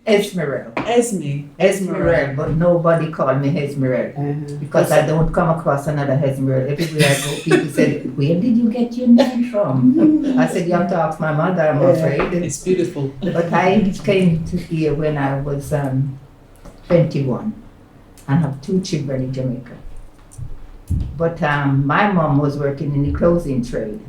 Esmerell. Esme. Esmerell, but nobody called me Esmerell because I don't come across another Esmerell. Everywhere I go, people said, "Where did you get your name from?" I said, "You have to ask my mother, I'm afraid." It's beautiful. But I came to here when I was 21 and have 2 children in Jamaica. But my mom was working in the clothing trade.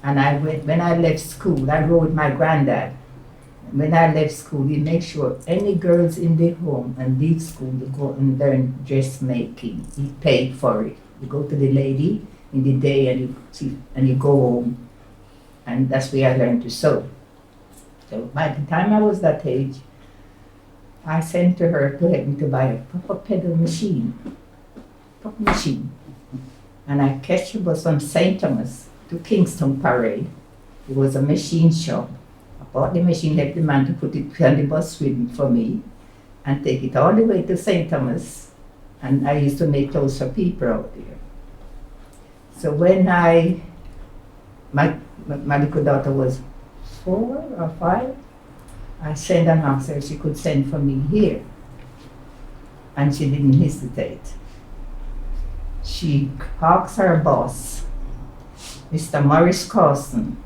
And when I left school, I rode with my granddad. When I left school, we make sure any girls in the home and leave school, you go and learn dressmaking. He paid for it. You go to the lady in the day and you go home. And that's where I learned to sew. So by the time I was that age, I sent to her to help me to buy a proper pedal machine. And I catch a bus from St. Thomas to Kingston Parade. It was a machine shop. I bought the machine, helped the man to put it on the bus with for me and take it all the way to St. Thomas. And I used to make clothes for people out there. So when my little daughter was 4 or 5, I sent and asked her if she could send for me here. And she didn't hesitate. She asked her boss, Mr. Morris Carson,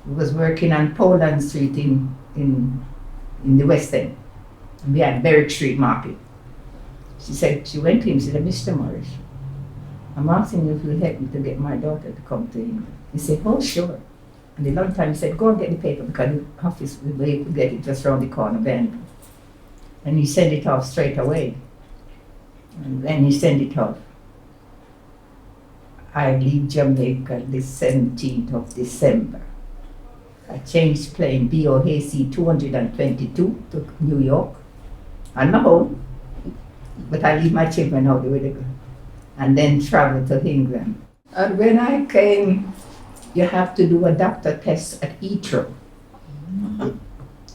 who was working on Poland Street in the West End, behind Berwick Street Market. She went to him, she said, "Mr. Morris, I'm asking you if you'll help me to get my daughter to come to England." He said, "Oh, sure." And a long time he said, "Go and get the paper because the office where you could get it just around the corner bend." And he sent it off straight away. And when he sent it off, I leave Jamaica the 17th of December. I changed plane BOAC 222 to New York on my own, but I leave my children out the way they go, and then travel to England. And when I came, you have to do a doctor test at Heathrow.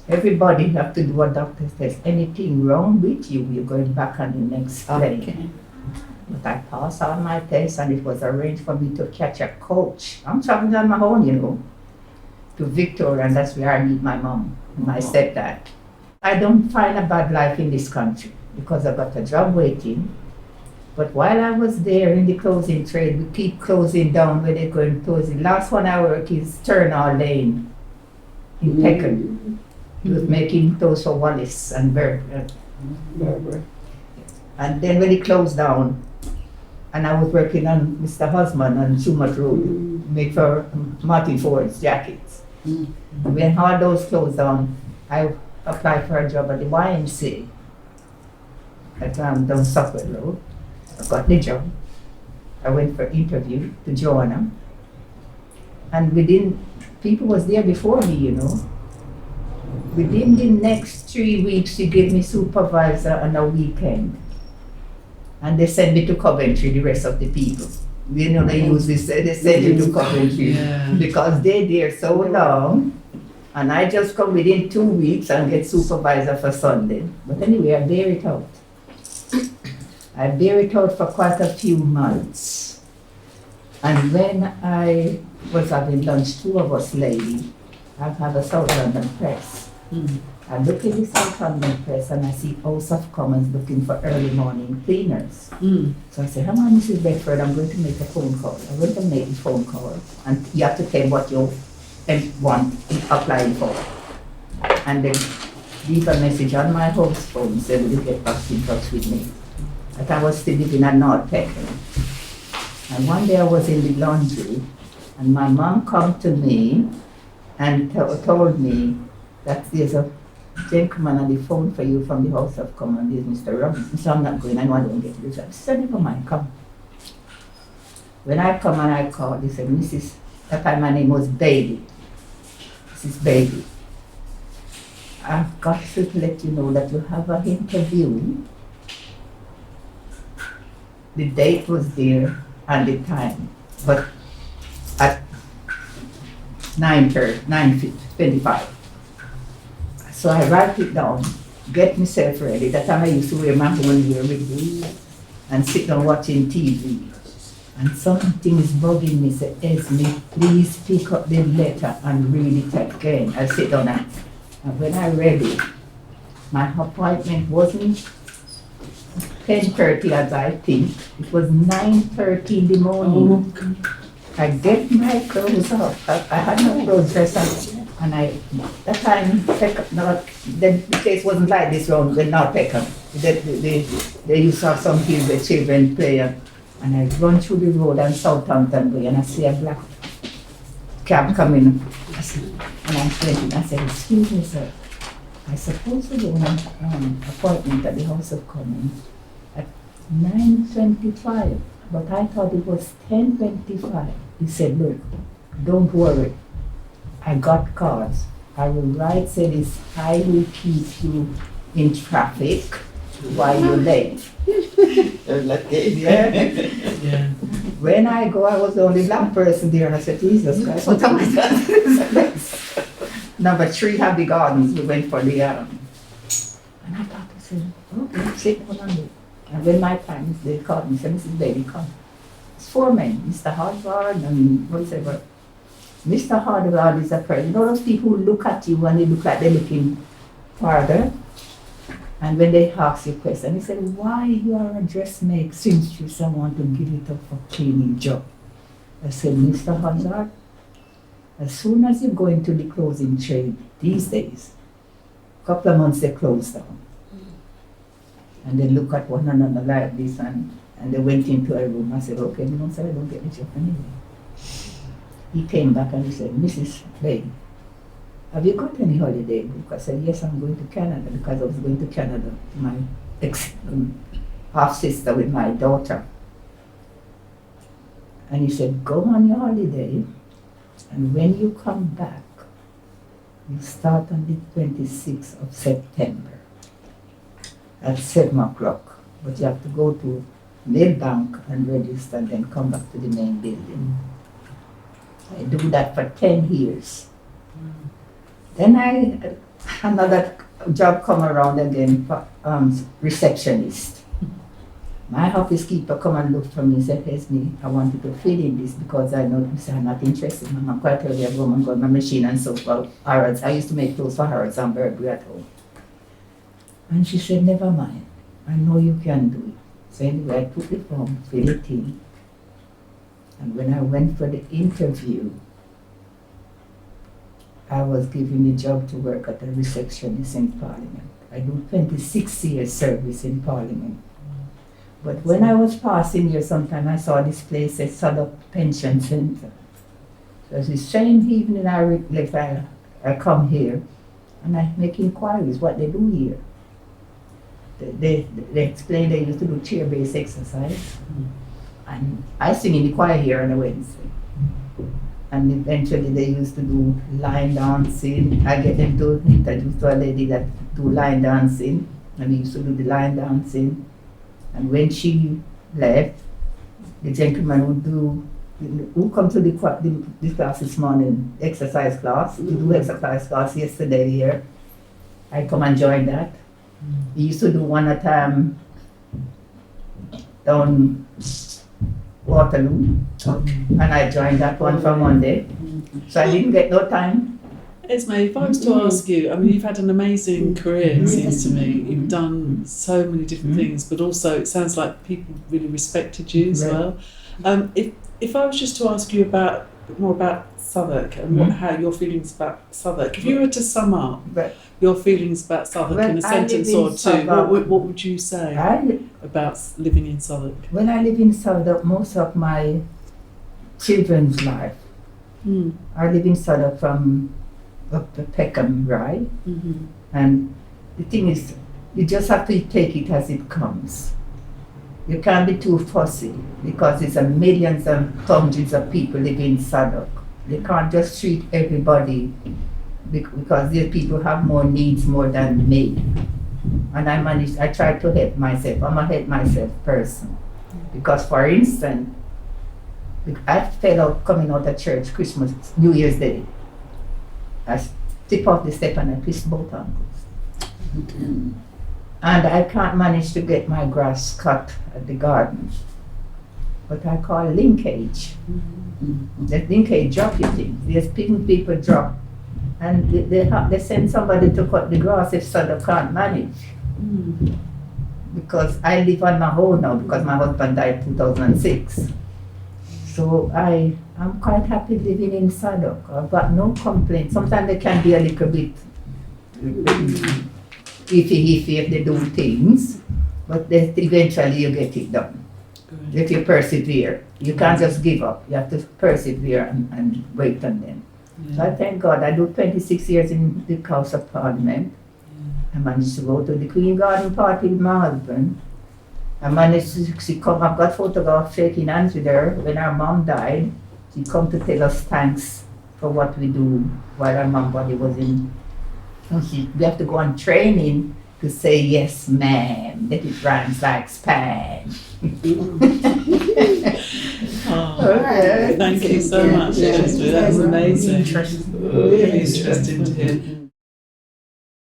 Everybody have to do a doctor test. Anything wrong with you, you're going back on the next plane. Okay. But I passed all my tests and it was arranged for me to catch a coach. I'm traveling on my own, to Victoria, and that's where I meet my mom and my stepdad. I don't find a bad life in this country because I got a job waiting. But while I was there in the clothing trade, we keep closing down where they're going closing. Last one I work is Turner Lane in Peckham. He was making clothes for Wallace and Berber. And then when it closed down, and I was working on Mr. Husband on Sumat Road, make for Martin Ford's jackets. When all those closed down, I applied for a job at the YMCA at down Southwark Road. I got the job. I went for interview to Joanna. And people was there before me, Within the next 3 weeks, she gave me supervisor on a weekend. And they sent me to Coventry, the rest of the people. They use this, they send you to Coventry because they're there so long. And I just come within 2 weeks and get supervisor for Sunday. But anyway, I bear it out. I bear it out for quite a few months. And when I was having lunch, 2 of us ladies, I've had a South London press. I look at the South London press and I see House of Commons looking for early morning cleaners. So I said, "Come on, Mrs. Bedford, I'm going to make a phone call." I went to make the phone call, and you have to tell what you want applying for. And then leave a message on my house phone, say, "Will you get back in touch with me?" But I was still living at North Peckham. And one day I was in the laundry, and my mom come to me and told me that there's a gentleman on the phone for you from the House of Commons, there's Mr. Robinson. So I'm not going, I know I don't get the job. She said, "Never mind, come." When I come and I call, they said, "Mrs. That time my name was Bailey. Mrs. Bailey, I've got to let you know that you have an interview." The date was there and the time, but at 9:25. So I write it down, get myself ready. That time I used to wear my own wear with me and sit down watching TV. And something is bugging me, say, "Esme, please pick up the letter and read it again." I sit down and when I read it, My appointment wasn't 10:30 as I think. It was 9:30 in the morning. I get my clothes off. I had no clothes dress on. And that time, the place wasn't like this round, but not Peckham. They used to have some fields where children play. And I run through the road on Southampton Way and I see a black cab coming. And I'm thinking, I said, excuse me, sir. I supposed to go on an appointment at the House of Commons at 9:25, but I thought it was 10:25. He said, look, don't worry. I got cars. I will write, say this, I will keep you in traffic while you're late. Yeah. When I go, I was the only black person there, and I said, Jesus Christ, what am I doing? Number 3, Happy Gardens, we went for the, and I thought, I said, okay, sit down on it. And when my time, they called me, said, Mrs. Bailey, come. It's 4 men, Mr. Hardward and whatever. Mr. Hardward is a friend. You know those people who look at you and they look like they're looking farther? And when they ask you a question, he said, why you are a dressmaker seamstress and want to give it up for cleaning job? I said, Mr. Hazard, as soon as you go into the clothing trade these days, a couple of months they close down. And they look at one another like this and they went into a room. I said, okay, you don't say I don't get the job anyway. He came back and he said, Mrs. Bailey, have you got any holiday book? I said, yes, I'm going to Canada because I was going to Canada, my half-sister with my daughter. And he said, go on your holiday, and when you come back, you start on the 26th of September at 7 o'clock. But you have to go to Millbank and register and then come back to the main building. I do that for 10 years. Then another job come around again for receptionist. My office keeper come and look for me and said, Esme, I want you to fill in this because I know I'm not interested. I'm quite early at home and got my machine and so for Harrods. I used to make clothes for Harrods and Burberry at home. And she said, never mind. I know you can do it. So anyway, I took the form, filled it in. And when I went for the interview, I was given the job to work at a receptionist in Parliament. I do 26 years service in Parliament. But when I was passing here sometime, I saw this place, a Southwark Pension Center. So the same evening I come here and I make inquiries what they do here. They explain they used to do chair-based exercise. And I sing in the choir here on a Wednesday. And eventually they used to do line dancing. I get them to introduce to a lady that do line dancing. And we used to do the line dancing. And when she left, the gentleman who come to the class this morning, exercise class. We do exercise class yesterday here. I come and join that. He used to do one at down Waterloo, and I joined that one for Monday, so I didn't get no time. Esme, if I was to ask you, I mean, you've had an amazing career, it seems to me. You've done so many different things, but also it sounds like people really respected you as well. If I was just to ask you more about Southwark and how your feelings about Southwark, if you were to sum up your feelings about Southwark in a sentence or two, what would you say about living in Southwark? When I live in Southwark, most of my children's life, I live in Southwark from up to Peckham, right? And the thing is, you just have to take it as it comes. You can't be too fussy because it's millions and thousands of people living in Southwark. You can't just treat everybody because these people have more needs more than me. And I try to help myself. I'm a help myself person. Because for instance, I fell out coming out of church Christmas, New Year's Day. I tip off the step and I twist both ankles. And I can't manage to get my grass cut at the garden. But I call linkage. The linkage drop you things. There's people drop And they send somebody to cut the grass if Southwark can't manage. Because I live on my own now because my husband died 2006. So I'm quite happy living in Southwark. I've got no complaints. Sometimes they can be a little bit iffy if they do things, but eventually you get it done. Good. If you persevere. You can't just give up. You have to persevere and wait on them. Yeah. So I thank God. I do 26 years in the House of Parliament. Yeah. I managed to go to the Queen Garden party with my husband. I managed to come, I've got photographs shaking hands with her when our mom died. She come to tell us thanks for what we do while our mom body was in. We have to go on training to say yes ma'am, that it rhymes like Spanish. Thank you so much, Esme. That was amazing. Really interesting to hear.